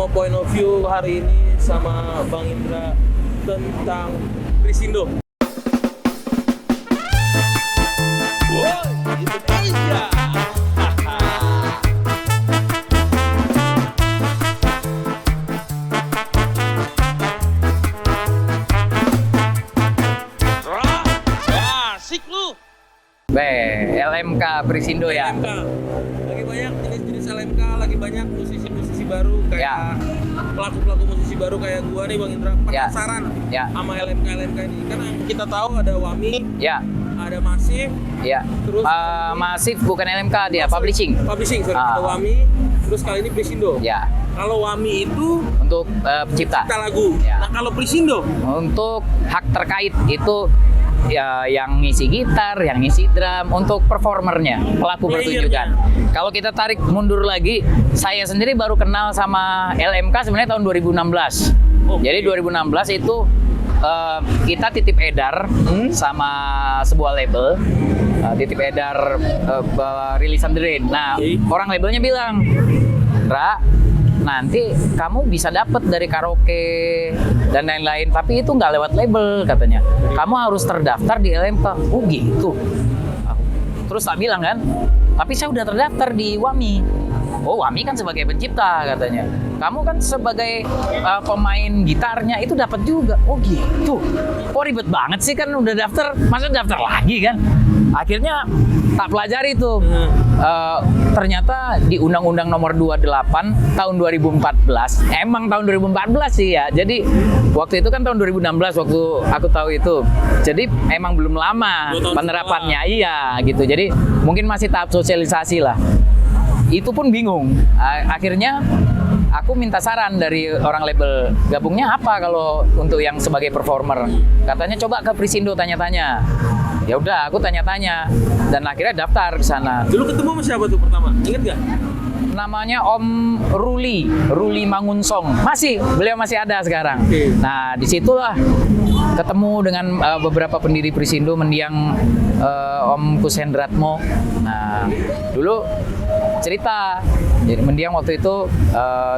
mau point of view hari ini sama Bang Indra tentang Prisindo. Wow, Indonesia. Asik lu. LMK Prisindo ya. LMK. Lagi banyak jenis-jenis LMK, lagi banyak musisi-musisi baru kayak pelaku-pelaku musisi baru kayak gua nih Bang Indra. Penasaran sama LMK ini. Karena kita tahu ada Wami, ada Masif, terus Masif bukan LMK dia, publishing. Publishing, sorry. Ada Wami, terus kali ini Prisindo. Kalau Wami itu untuk pencipta lagu. Nah, kalau Prisindo untuk hak terkait itu ya yang ngisi gitar, yang ngisi drum, untuk performernya, pelaku pertunjukan. Kalau kita tarik mundur lagi, saya sendiri baru kenal sama LMK sebenarnya tahun 2016. Jadi 2016 itu kita titip edar sama sebuah label, titip edar rilisan The Rain. Nah, orang labelnya bilang, Ra, nanti kamu bisa dapat dari karaoke dan lain-lain, tapi itu nggak lewat label katanya. Kamu harus terdaftar di LMK. Oh gitu. Terus tak bilang kan, tapi saya udah terdaftar di Wami. Oh, Wami kan sebagai pencipta katanya. Kamu kan sebagai pemain gitarnya itu dapat juga. Oh gitu. Kok ribet banget sih, kan udah daftar, masa daftar lagi kan? Akhirnya tak pelajari tuh. Ternyata di Undang-Undang Nomor 28 tahun 2014, emang tahun 2014 sih ya. Jadi waktu itu kan tahun 2016 waktu aku tahu itu. Jadi emang belum lama penerapannya, gitu. Jadi mungkin masih tahap sosialisasi lah. Itu pun bingung. Akhirnya aku minta saran dari orang label, gabungnya apa kalau untuk yang sebagai performer? Katanya coba ke Prisindo tanya-tanya. Ya udah, aku tanya-tanya dan akhirnya daftar ke sana. Dulu ketemu sama siapa tuh pertama? Ingat gak? Namanya Om Ruli Mangunsong. Beliau masih ada sekarang. Nah, disitulah ketemu dengan beberapa pendiri Prisindo, mendiang Om Kusendratmo. Nah, dulu cerita, jadi mendiang waktu itu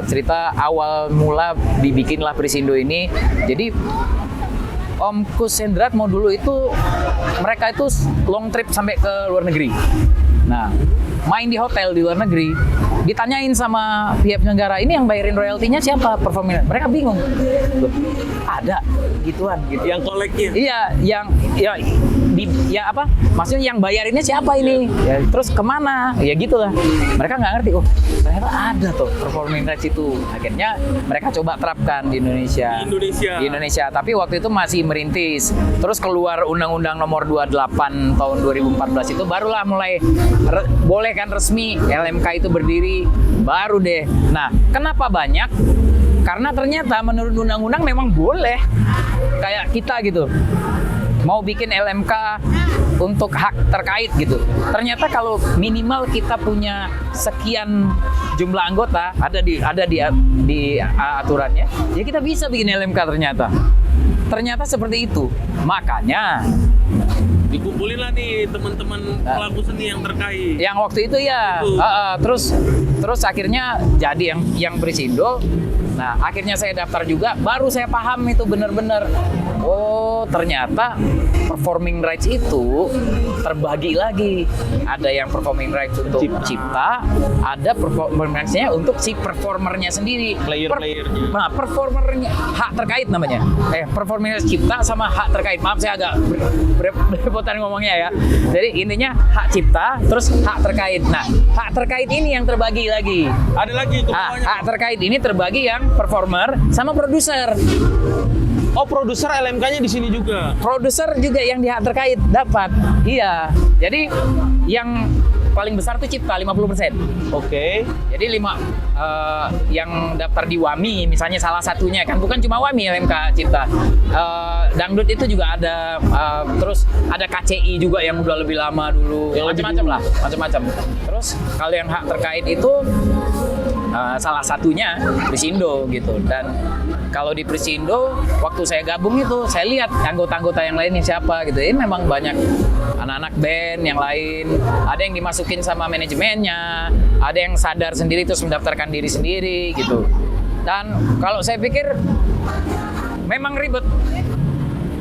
cerita awal mula dibikinlah Prisindo ini. Jadi Om Kusendratmo dulu itu mereka itu long trip sampai ke luar negeri. Nah, main di hotel di luar negeri, ditanyain sama pihak penyelenggara, ini yang bayarin royaltinya siapa, performanya? Mereka bingung. Loh, ada gituan gitu. Yang koleknya. Iya, maksudnya yang bayarinnya siapa ini? Ya, terus kemana? Ya gitulah. Mereka nggak ngerti. Oh, ternyata ada tuh performing rights itu. Akhirnya mereka coba terapkan di Indonesia. Di Indonesia. Tapi waktu itu masih merintis. Terus keluar Undang-Undang Nomor 28 tahun 2014 itu barulah mulai boleh kan resmi LMK itu berdiri. Baru deh. Nah, kenapa banyak? Karena ternyata menurut undang-undang memang boleh kayak kita gitu mau bikin LMK untuk hak terkait gitu. Ternyata kalau minimal kita punya sekian jumlah anggota ada di aturannya, ya kita bisa bikin LMK ternyata seperti itu. Makanya dikumpulin lah nih teman-teman pelaku seni yang terkait. Yang waktu itu ya. Terus akhirnya jadi yang Prisindo. Nah, akhirnya saya daftar juga, baru saya paham itu benar-benar. Oh, ternyata performing rights itu terbagi lagi. Ada yang performing rights untuk cipta, ada performing rights-nya untuk si performernya sendiri. Player-playernya. Nah, performernya hak terkait namanya. Performing rights cipta sama hak terkait. Maaf, saya agak berepotan ngomongnya ya. Jadi intinya hak cipta, terus hak terkait. Nah, hak terkait ini yang terbagi lagi. Ada lagi itu. Hak terkait ini terbagi yang performer sama produser. Oh, produser LMK-nya di sini juga. Produser juga yang di hak terkait dapat. Iya. Jadi yang paling besar tuh cipta 50%. Oke. Jadi yang daftar di Wami misalnya salah satunya kan, bukan cuma Wami LMK cipta. Dangdut itu juga ada, terus ada KCI juga yang udah lebih lama dulu. Macam-macam. Terus kalau yang hak terkait itu salah satunya Prisindo gitu. Dan kalau di Prisindo waktu saya gabung itu saya lihat anggota-anggota yang lainnya siapa gitu. Ini memang banyak anak-anak band yang lain, ada yang dimasukin sama manajemennya, ada yang sadar sendiri terus mendaftarkan diri sendiri gitu. Dan kalau saya pikir memang ribet.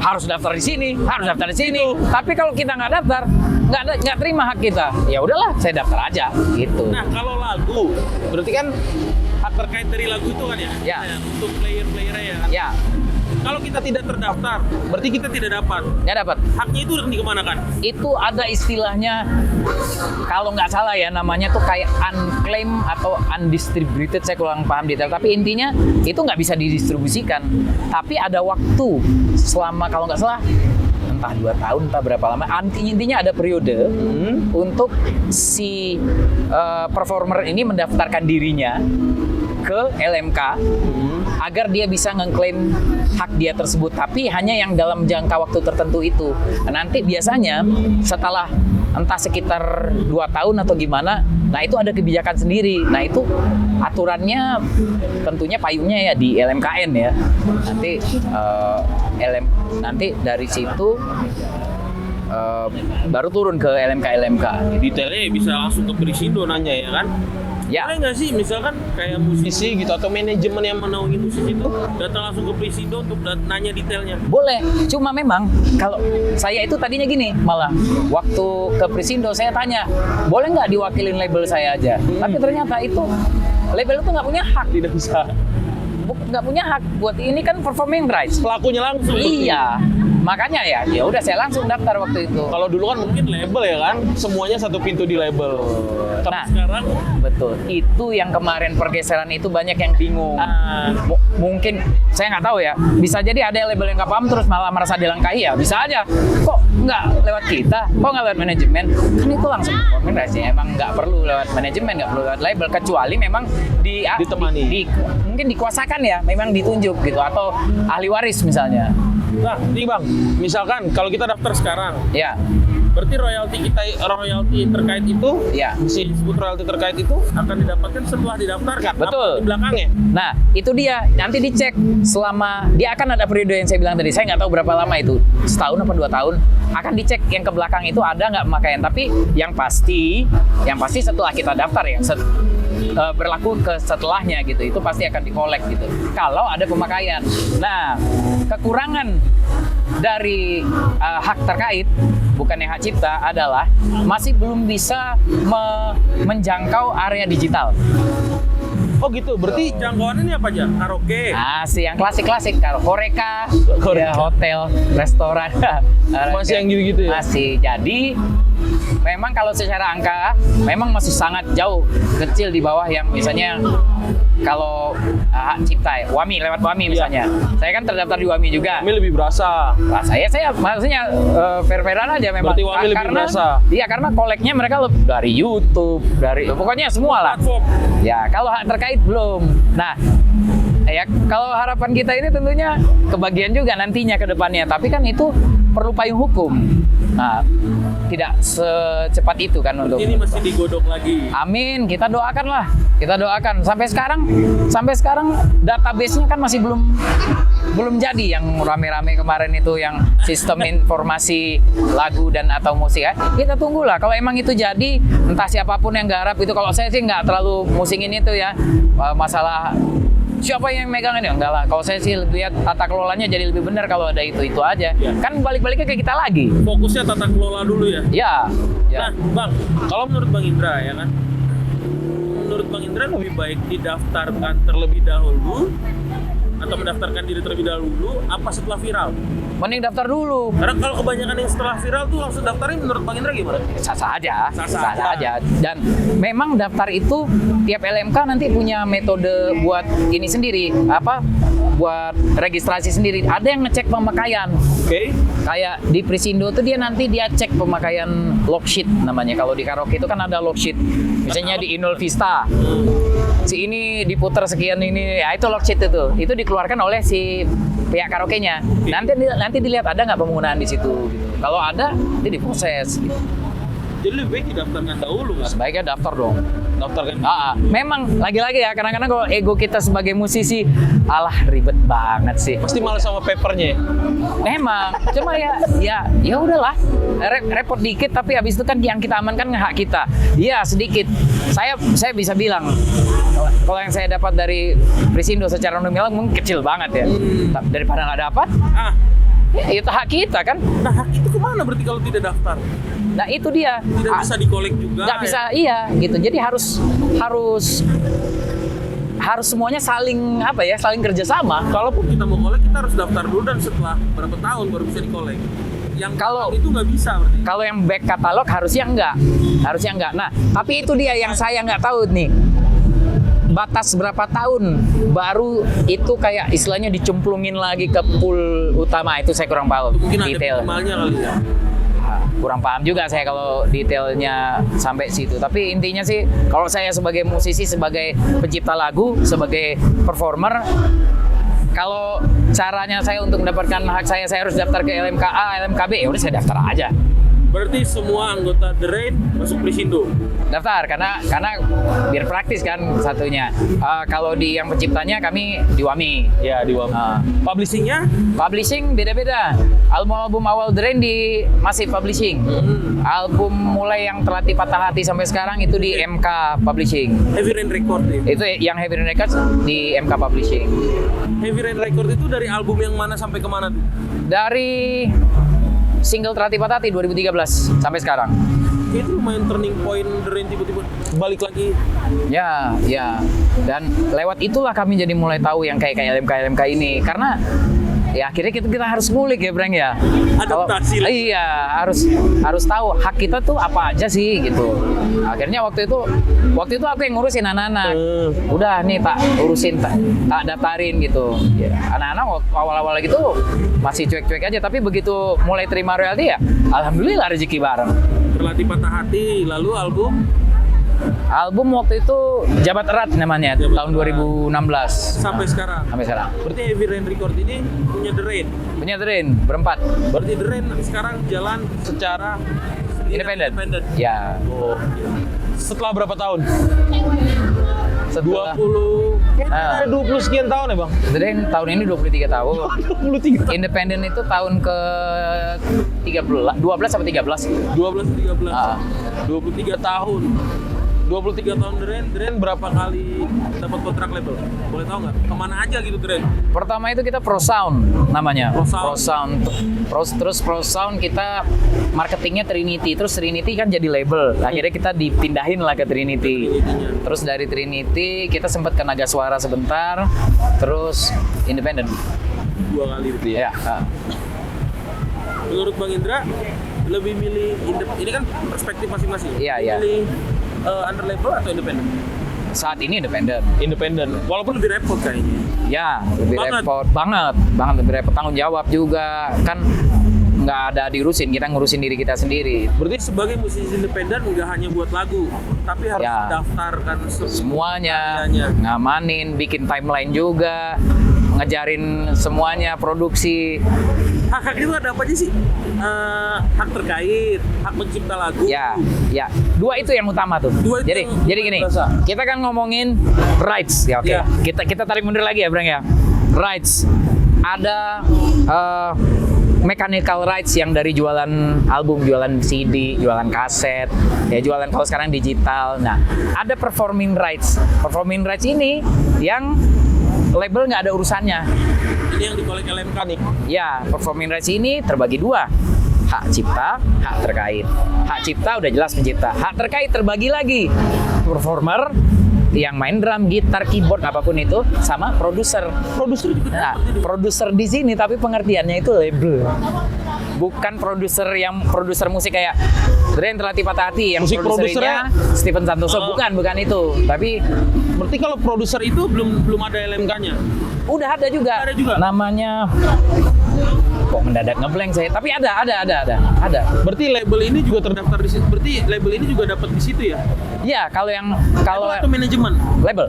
Harus daftar di sini, harus daftar di sini. Tapi kalau kita nggak daftar, nggak terima hak kita. Ya udahlah, saya daftar aja gitu. Nah, kalau lagu, berarti kan hak terkait dari lagu itu kan ya? Ya. Untuk player-playernya ya. Ya, Kalau kita tidak terdaftar, berarti kita tidak dapat. nggak dapat. Haknya itu dikemanakan? Itu ada istilahnya, kalau nggak salah ya, namanya tuh kayak unclaim atau undistributed, saya kurang paham detail, tapi intinya itu nggak bisa didistribusikan, tapi ada waktu selama, kalau nggak salah, entah 2 tahun, entah berapa lama, intinya ada periode untuk si performer ini mendaftarkan dirinya ke LMK agar dia bisa ngeklaim hak dia tersebut, tapi hanya yang dalam jangka waktu tertentu itu. Nanti biasanya setelah entah sekitar 2 tahun atau gimana, nah itu ada kebijakan sendiri. Nah itu aturannya tentunya payungnya ya di LMKN ya. Nanti dari situ baru turun ke LMK. Detailnya bisa langsung ke Prisindo nanya ya kan? Ya. Boleh nggak sih misalkan kayak musisi gitu atau manajemen yang menaungi musisi itu datang langsung ke Prisindo untuk nanya detailnya? Boleh, cuma memang kalau saya itu tadinya gini, malah waktu ke Prisindo saya tanya, boleh nggak diwakilin label saya aja? Tapi ternyata itu label itu nggak punya hak. Tidak bisa. Nggak punya hak buat ini, kan performing rights. Pelakunya langsung. Iya. Makanya ya udah saya langsung daftar waktu itu. Kalau dulu kan mungkin label ya kan, semuanya satu pintu di label. Tapi Nah, sekarang betul. Itu yang kemarin pergeseran itu banyak yang bingung. Mungkin saya nggak tahu ya. Bisa jadi ada label yang nggak paham terus malah merasa dilangkahi ya. Bisa aja. Kok nggak lewat kita? Kok nggak lewat manajemen? Kan itu langsung performing rights ya. Emang nggak perlu lewat manajemen, nggak perlu lewat label, kecuali memang ditemani. Mungkin dikuasakan ya, memang ditunjuk gitu, atau ahli waris misalnya. Nah, nih Bang, misalkan kalau kita daftar sekarang, Ya, berarti royalti terkait itu, ya. si disebut royalti terkait itu akan didapatkan setelah didaftarkan. Betul. Apa di belakangnya? Nah, itu dia. Nanti dicek selama, dia akan ada periode yang saya bilang tadi. Saya nggak tahu berapa lama itu, setahun apa 2 tahun. Akan dicek yang ke belakang itu ada nggak pemakaian. Tapi yang pasti setelah kita daftar ya, berlaku ke setelahnya gitu, itu pasti akan dikolek gitu. Kalau ada pemakaian. Nah, kekurangan dari hak terkait, bukannya hak cipta, adalah masih belum bisa menjangkau area digital. Oh gitu, berarti jangkauan ini apa aja? Karaoke? Sih yang klasik-klasik, Horeca, ya, hotel, restoran. Masih yang gitu-gitu ya? Masih. Jadi memang kalau secara angka memang masih sangat jauh, kecil di bawah yang misalnya kalau hak cipta ya, WAMI, lewat WAMI misalnya. Saya kan terdaftar di WAMI juga. WAMI lebih berasa. Nah, saya maksudnya fair-fairan aja memang. Berarti WAMI lebih berasa. Iya, karena koleknya mereka dari YouTube, dari pokoknya semua lah. Platform. Ya, kalau hak terkait belum. Nah, ya kalau harapan kita ini tentunya kebagian juga nantinya ke depannya. Tapi kan itu perlu payung hukum. Nah, tidak secepat itu kan untuk. Ini masih digodok lagi. Amin, kita doakan lah. Kita doakan. Sampai sekarang database-nya kan masih belum jadi yang rame-rame kemarin itu, yang sistem informasi lagu dan atau musik ya. Kita tunggulah. Kalau emang itu jadi, entah siapapun yang garap itu. Kalau saya sih nggak terlalu musingin itu ya, masalah siapa yang megang ini, enggak lah. Kalau saya sih lihat tata kelolanya jadi lebih benar kalau ada itu aja. Ya. Kan balik-baliknya ke kita lagi. Fokusnya tata kelola dulu ya. Ya. Nah, Bang, kalau menurut Bang Indra ya kan, menurut Bang Indra lebih baik didaftarkan terlebih dahulu atau mendaftarkan diri terlebih dahulu apa setelah viral? Mending daftar dulu. Karena kalau kebanyakan yang setelah viral tuh langsung daftarin, menurut Bang Indra gimana? Sah-sah aja. Sah-sah aja. Dan memang daftar itu tiap LMK nanti punya metode buat ini sendiri, buat registrasi sendiri. Ada yang ngecek pemakaian. Oke. Kayak di Prisindo tuh dia cek pemakaian log sheet namanya. Kalau di karaoke itu kan ada log sheet. Misalnya di Inul Vista. Si ini diputar sekian ini, ya itu log sheet itu. Itu dikeluarkan oleh si pihak Jadi lebih baik didaftarkan dahulu kan? Sebaiknya daftar dong. Daftarkan. Memang lagi-lagi ya kadang-kadang kalau ego kita sebagai musisi, alah ribet banget sih. Pasti malas sama papernya. Memang, cuma ya udahlah, repot dikit tapi habis itu kan yang kita amankan hak kita. Iya sedikit. Saya bisa bilang kalau yang saya dapat dari Prisindo secara nominal mungkin kecil banget ya. Daripada nggak dapat, ya itu hak kita kan. Nah hak itu kemana berarti kalau tidak daftar? Nah itu dia. Tidak bisa dikolek juga. Nggak bisa, iya gitu. Jadi harus semuanya saling kerjasama. Kalaupun kita mau kolek, kita harus daftar dulu dan setelah berapa tahun baru bisa dikolek. Yang kalau itu nggak bisa berarti. Kalau yang back katalog harusnya enggak. Nah, tapi itu dia yang saya nggak tahu nih. Batas berapa tahun baru itu kayak istilahnya dicemplungin lagi ke pool utama, itu saya kurang paham. Mungkin detail. ada minimalnya kali ya. Kurang paham juga saya kalau detailnya sampai situ. Tapi intinya sih kalau saya sebagai musisi, sebagai pencipta lagu, sebagai performer, kalau caranya saya untuk mendapatkan hak saya harus daftar ke LMKA, LMKB, ya udah saya daftar aja. Berarti semua anggota The Rain masuk Prisindo? Daftar, karena biar praktis kan satunya. Kalau di yang penciptanya kami di WAMI. Ya, di WAMI. Publishingnya? Publishing beda-beda. Album-album awal The Rain di Massive Publishing. Album mulai yang Terlatih Patah Hati sampai sekarang itu di MK Publishing. Heavy Rain Record ya? Itu yang Heavy Rain Records di MK Publishing. Heavy Rain Record itu dari album yang mana sampai kemana? Dari single Terlatih Patah Hati 2013 sampai sekarang. Itu lumayan turning point The Rain tiba-tiba balik lagi. Ya. Dan lewat itulah kami jadi mulai tahu yang kayak LMK ini. Karena ya akhirnya kita harus ngulik ya, Breng ya. Adaptasi. Iya, harus tahu hak kita tuh apa aja sih gitu. Akhirnya waktu itu aku yang ngurusin anak-anak. Udah nih tak urusin, tak daftarin gitu. Ya, anak-anak awal-awal gitu masih cuek-cuek aja, tapi begitu mulai terima royalti ya alhamdulillah rezeki bareng. Terlatih Patah Hati, lalu album waktu itu Jabat Erat namanya, tahun 2016 sampai sekarang. Berarti Heavy Rain Record ini punya The Rain. Punya The Rain berempat. Berarti The Rain sekarang jalan secara independen. Ya. Oh. Setelah berapa tahun? Setelah 20 sekian tahun ya, Bang? The Rain tahun ini 23 tahun. 23 tahun. Independen itu tahun ke 12 sampai 13. 23 tahun. 23 tahun The Rain berapa kali dapat kontrak label? Boleh tahu nggak? Kemana aja gitu The Rain? Pertama itu kita Pro Sound namanya. Pro Sound. Terus Pro Sound kita marketingnya Trinity. Terus Trinity kan jadi label. Akhirnya kita dipindahin lah ke Trinity. Terus dari Trinity kita sempat ke Naga Suara sebentar. Terus independen. 2 kali gitu ya? Ya. Menurut Bang Indra, lebih milih ini kan perspektif masing-masing. Iya. Milih under label atau independen? Saat ini independen. Walaupun lebih repot kayaknya. Ya, lebih repot banget lebih repot, tanggung jawab juga kan nggak ada diurusin, kita ngurusin diri kita sendiri. Berarti sebagai musisi independen nggak hanya buat lagu, tapi harus daftarkan semuanya, ngamanin, bikin timeline juga, ngejarin semuanya, produksi. Hak itu ada apa aja sih? Hak terkait, hak pencipta lagu. Ya. Dua itu yang utama tuh. Jadi gini, kita kan ngomongin rights, ya oke. Ya. Kita tarik mundur lagi ya, Breng ya. Rights. Ada mechanical rights yang dari jualan album, jualan CD, jualan kaset, ya jualan kalau sekarang digital. Nah, ada performing rights. Performing rights ini yang label nggak ada urusannya. Ini yang dikolek LMK nih. Ya, performing rights ini terbagi dua. Hak cipta, hak terkait. Hak cipta udah jelas pencipta. Hak terkait terbagi lagi. Performer yang main drum, gitar, keyboard apapun itu, sama produser. Produser juga. Nah, produser di sini tapi pengertiannya itu label. Bukan produser musik kayak Rain Terlatih Patah Hati yang produsernya Stephen Santoso, bukan itu. Tapi berarti kalau produser itu belum ada LMK-nya. Udah ada juga. Namanya kok mendadak ngeblank saya. Tapi ada. Berarti label ini juga terdaftar di situ. Berarti label ini juga dapat di situ ya? Iya, kalau atau manajemen? Label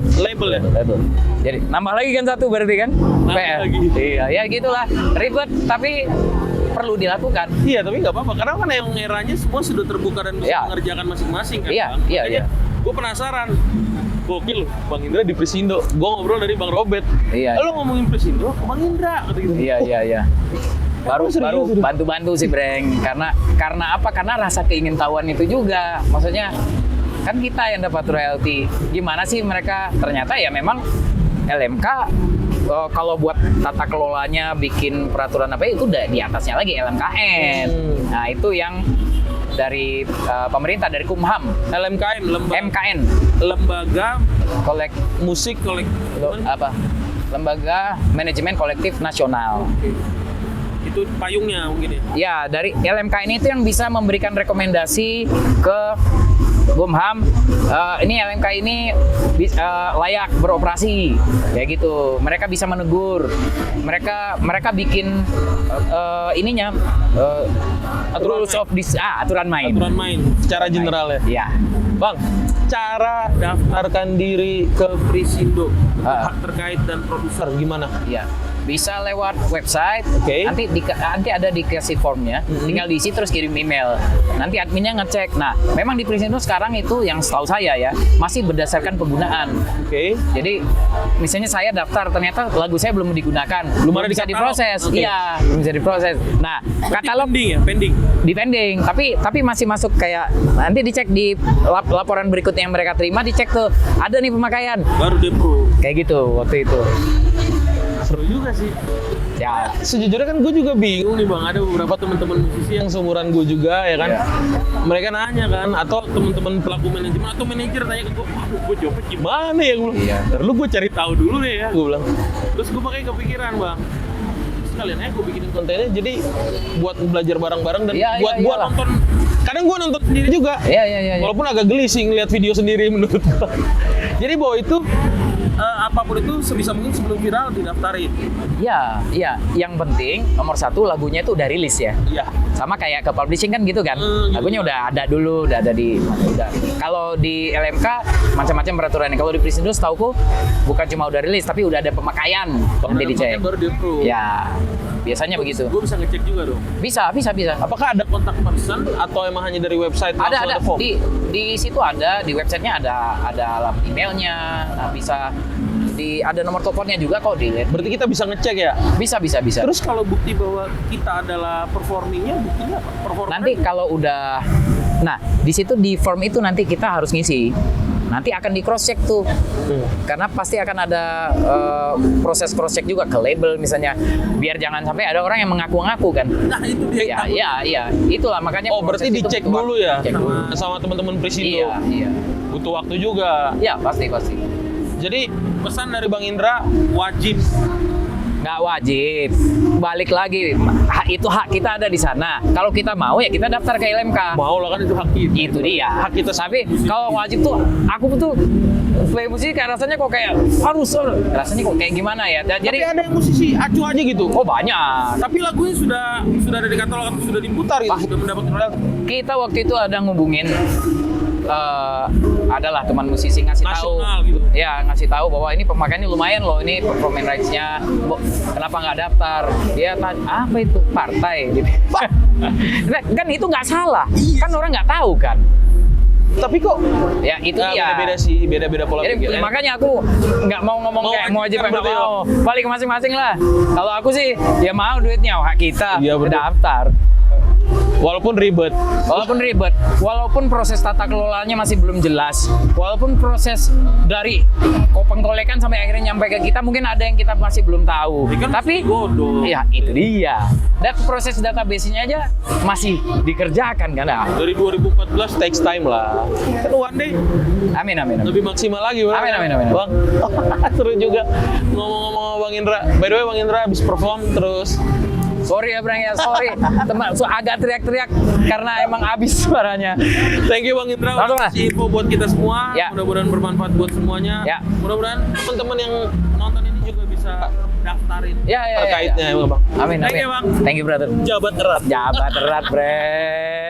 ya. Label. Jadi nambah lagi kan satu berarti kan? Nambah lagi. Iya, ya gitulah. Ribet tapi perlu dilakukan. Iya, tapi nggak apa-apa karena kan yang eranya semua sudah terbuka dan bisa mengerjakan masing-masing kan. Iya, Bang? iya. Gue penasaran. Gokil, Bang Indra di Presindo. Gue ngobrol dari Bang Robert. Iya. Lo ngomongin Presindo, Bang Indra kata gitu. Iya. Baru bantu-bantu sih, Breng. Karena apa? Karena rasa keingintahuan itu juga. Maksudnya kan kita yang dapat royalti. Gimana sih mereka? Ternyata ya memang LMK kalau buat tata kelolanya bikin peraturan apa itu udah di atasnya lagi LMKN. Nah, itu yang dari pemerintah, dari Kumham. LMKN, MKN, Lembaga Musik Lembaga Manajemen Kolektif Nasional. Itu payungnya mungkin ya? Ya, dari LMKN itu yang bisa memberikan rekomendasi ke Kumham, ini LMK ini layak beroperasi, kayak gitu. Mereka bisa menegur, mereka bikin aturan main secara general ya. Iya. Bang, cara daftarkan diri ke Presindo hak terkait dan produser gimana? Iya. Bisa lewat website, nanti ada dikasih formnya, tinggal diisi terus kirim email. Nanti adminnya ngecek. Nah, memang di Presindo sekarang itu yang setahu saya ya masih berdasarkan penggunaan. Jadi misalnya saya daftar, ternyata lagu saya belum digunakan, belum bisa diproses. Iya, belum bisa diproses. Nah, katalog pending. Di pending, tapi masih masuk kayak nanti dicek di laporan berikutnya yang mereka terima, dicek tuh ada nih pemakaian. Baru di-approve. Kayak gitu waktu itu. Seru juga sih. Ya, sejujurnya kan gue juga bingung nih Bang, ada beberapa teman-teman musisi yang seumuran gue juga ya kan. Mereka nanya kan, atau teman-teman pelaku manajemen atau manajer tanya ke gue, waduh gue jawabnya gimana ya? Gue bilang, terus gue cari tahu dulu deh ya, gue bilang. Terus gue pakai kepikiran Bang, sekalian aja gue bikinin kontennya jadi buat belajar bareng-bareng dan buat gue nonton. Kadang gue nonton sendiri juga. Iya. Walaupun agak geli sih ngeliat video sendiri menurut gue. Jadi bahwa itu apapun itu sebisa mungkin sebelum viral didaftarin. Iya. Yang penting nomor satu lagunya itu udah rilis ya. Iya. Sama kayak ke publishing kan gitu kan. Lagunya udah ada dulu, udah ada di. Kalau di LMK macam-macam peraturannya. Kalau di Presindo setauku bukan cuma udah rilis, tapi udah ada pemakaian. Nanti dicek. Baru di-approve. Ya. Biasanya begitu. Gue bisa ngecek juga dong. Bisa. Apakah ada kontak person atau emang hanya dari website? Ada form? Di situ ada, di websitenya ada alamat emailnya. Nah, bisa ada nomor teleponnya juga kok dilihat. Berarti kita bisa ngecek ya? Bisa. Terus kalau bukti bahwa kita adalah performingnya, buktinya apa? Nanti kalau udah, nah di situ di form itu nanti kita harus ngisi. Nanti akan di cross check tuh, karena pasti akan ada proses cross check juga ke label misalnya, biar jangan sampai ada orang yang mengaku-ngaku kan. Nah itu dia. Iya, itulah makanya. Oh berarti dicek dulu ya, sama teman-teman Presindo. Iya. Butuh waktu juga. Iya pasti. Jadi pesan dari Bang Indra wajib. Nggak wajib, balik lagi, itu hak kita ada di sana. Kalau kita mau ya kita daftar ke LMK. Mau lah kan itu hak kita. Itu dia. Hak kita. Tapi kalau wajib tuh, aku tuh play musik kayak rasanya kok kayak harus, rasanya kok kayak gimana ya. Jadi tapi ada yang musisi acuh aja gitu. Oh banyak. Tapi lagunya sudah ada di katalog atau sudah diputar gitu, sudah mendapat royalti. Kita waktu itu ada ngubungin. Adalah teman musisi ngasih tahu, gitu. Ya ngasih tahu bahwa ini pemakaiannya lumayan loh, ini performance rights-nya, kenapa nggak daftar? Dia tanya apa itu partai, gitu. Kan itu nggak salah, kan orang nggak tahu kan. Tapi kok ya itu dia beda-beda sih, beda-beda pola pikir. Makanya aku nggak mau ngomong kayak mau wajib nggak mau, balik masing-masing lah. Kalau aku sih ya mau duitnya hak kita, daftar. Walaupun ribet, walaupun proses tata kelolanya masih belum jelas, walaupun proses dari pengkolekan sampai akhirnya nyampe ke kita mungkin ada yang kita masih belum tahu. Tapi ya itu dia. Dan proses database-nya aja masih dikerjakan kan? Dari 2014 takes time lah. Kan one day. Amin. Lebih maksimal lagi, Bang. Amin. Bang, seru juga ngomong-ngomong Bang Indra. By the way, Bang Indra habis perform terus. Sorry ya Bang ya, sorry. Teman, agak teriak-teriak karena emang habis suaranya. Thank you Bang Indra untuk kasih info buat kita semua. Ya. Mudah-mudahan bermanfaat buat semuanya. Ya. Mudah-mudahan teman-teman yang nonton ini juga bisa daftarin terkaitnya ya Bang. Amin. Thank you Bang. Thank you brother. Jabat erat, Bre.